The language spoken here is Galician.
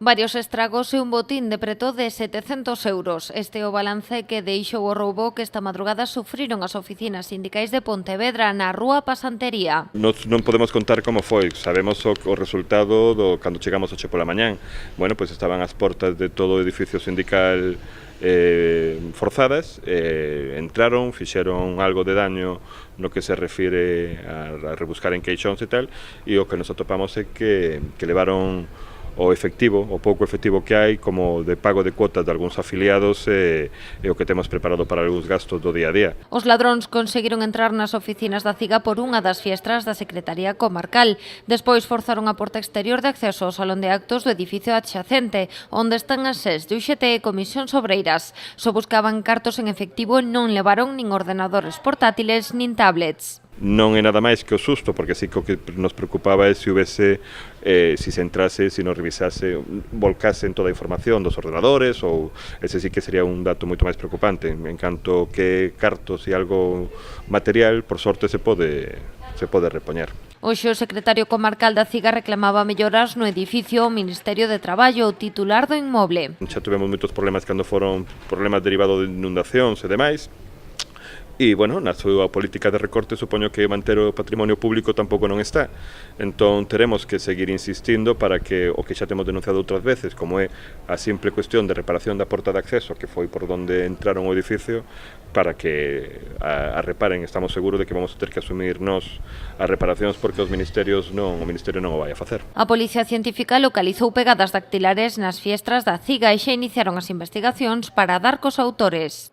Varios estragos e un botín de preto de 700 euros. Este é o balance que deixou o roubo que esta madrugada sufriron as oficinas sindicais de Pontevedra na Rúa Pasantería. Nos non podemos contar como foi, sabemos o resultado cando chegamos hoxe pola mañán. Bueno, pois estaban as portas de todo o edificio sindical forzadas, entraron, fixeron algo de daño no que se refire a rebuscar en queixóns e tal, e o que nos atopamos é que levaron o efectivo, o pouco efectivo que hai, como de pago de cuotas de algúns afiliados e o que temos preparado para algúns gastos do día a día. Os ladróns conseguiron entrar nas oficinas da CIGA por unha das fiestras da Secretaría Comarcal. Despois forzaron a porta exterior de acceso ao salón de actos do edificio adxacente, onde están as SES de UGT e Comisións Obreiras. Só buscaban cartos en efectivo e non levaron nin ordenadores portátiles nin tablets. Non é nada máis que o susto, porque sí que o que nos preocupaba é se houvese, se se entrase, se nos revisase, volcasen toda a información dos ordenadores, ou ese sí que sería un dato moito máis preocupante. En canto que cartos e algo material, por sorte se pode repoñer. Hoxe o secretario comarcal da CIGA reclamaba melloras no edificio ao Ministerio de Traballo, o titular do inmoble. Xa tivemos moitos problemas cando foron problemas derivados de inundacións e demais. E, bueno, na súa política de recorte supoño que manter o patrimonio público tampouco non está. Entón, teremos que seguir insistindo para que o que xa temos denunciado outras veces, como é a simple cuestión de reparación da porta de acceso, que foi por onde entraron o edificio, para que a reparen. Estamos seguros de que vamos a ter que asumir nós as reparacións porque o Ministerio non o vai a facer. A Policía Científica localizou pegadas dactilares nas fiestras da CIGA e xa iniciaron as investigacións para dar cos autores.